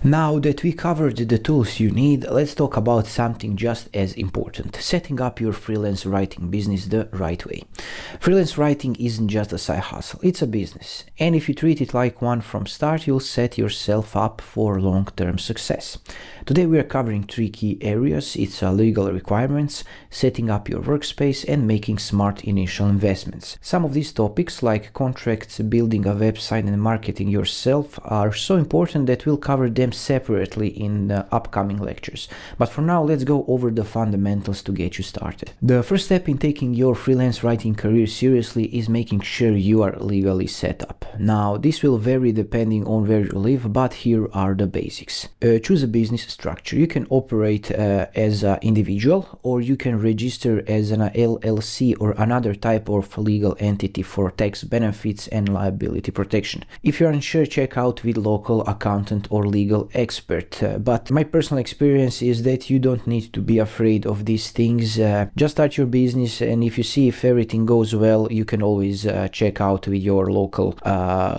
Now that we covered the tools you need, let's talk about something just as important: setting up your freelance writing business the right way. Freelance writing isn't just a side hustle, it's a business. And if you treat it like one from start, you'll set yourself up for long-term success. Today we are covering three key areas. It's legal requirements, setting up your workspace, and making smart initial investments. Some of these topics, like contracts, building a website, and marketing yourself, are so important that we'll cover them separately in the upcoming lectures. But for now, let's go over the fundamentals to get you started. The first step in taking your freelance writing career seriously is making sure you are legally set up. Now, this will vary depending on where you live, but here are the basics. Choose a business structure. You can operate as an individual, or you can register as an LLC or another type of legal entity for tax benefits and liability protection. If you're unsure, check out with local accountant or legal expert. But my personal experience is that you don't need to be afraid of these things. Just start your business, and if you see if everything goes well, you can always check out with your local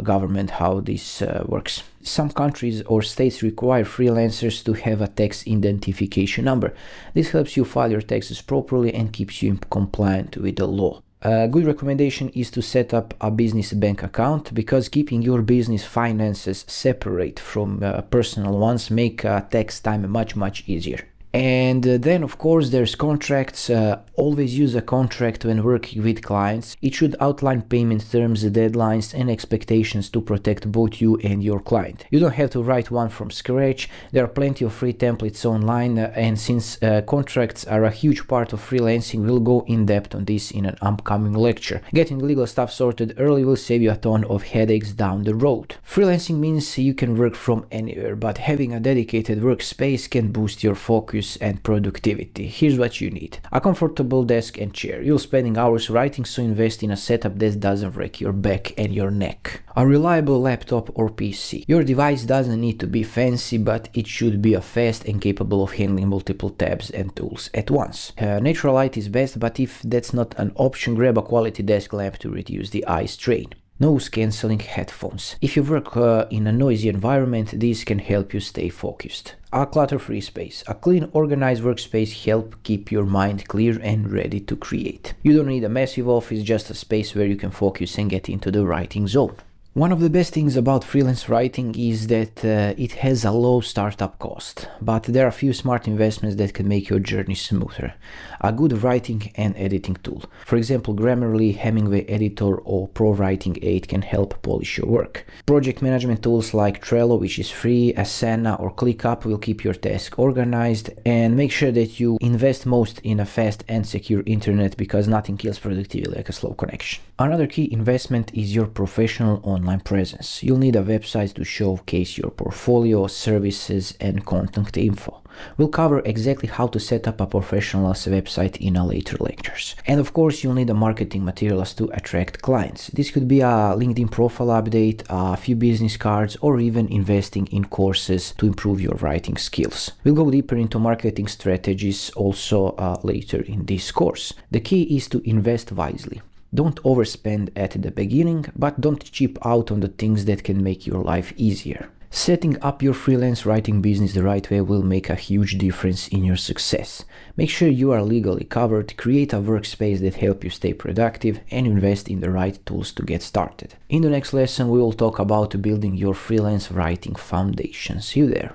government how this works. Some countries or states require freelancers to have a tax identification number. This helps you file your taxes properly and keeps you compliant with the law. A good recommendation is to set up a business bank account, because keeping your business finances separate from personal ones make tax time much easier. And then, of course, there's contracts. Always use a contract when working with clients. It should outline payment terms, deadlines, and expectations to protect both you and your client. You don't have to write one from scratch. There are plenty of free templates online, and since contracts are a huge part of freelancing, we'll go in depth on this in an upcoming lecture. Getting legal stuff sorted early will save you a ton of headaches down the road. Freelancing means you can work from anywhere, but having a dedicated workspace can boost your focus and productivity. Here's what you need: a comfortable desk and chair. You're spending hours writing, so invest in a setup that doesn't wreck your back and your neck. A reliable laptop or PC. Your device doesn't need to be fancy, but it should be fast and capable of handling multiple tabs and tools at once. Natural light is best, but if that's not an option, grab a quality desk lamp to reduce the eye strain. Noise-canceling headphones. If you work in a noisy environment, these can help you stay focused. A clutter-free space. A clean, organized workspace helps keep your mind clear and ready to create. You don't need a massive office, just a space where you can focus and get into the writing zone. One of the best things about freelance writing is that it has a low startup cost, but there are a few smart investments that can make your journey smoother. A good writing and editing tool. For example, Grammarly, Hemingway Editor, or Pro Writing 8 can help polish your work. Project management tools like Trello, which is free, Asana, or ClickUp will keep your task organized. And make sure that you invest most in a fast and secure internet, because nothing kills productivity like a slow connection. Another key investment is your professional online presence. You'll need a website to showcase your portfolio, services, and contact info. We'll cover exactly how to set up a professional website in a later lectures. And of course, you'll need the marketing materials to attract clients. This could be a LinkedIn profile update, a few business cards, or even investing in courses to improve your writing skills. We'll go deeper into marketing strategies also later in this course. The key is to invest wisely. Don't overspend at the beginning, but don't cheap out on the things that can make your life easier. Setting up your freelance writing business the right way will make a huge difference in your success. Make sure you are legally covered, create a workspace that helps you stay productive, and invest in the right tools to get started. In the next lesson, we will talk about building your freelance writing foundation. See you there.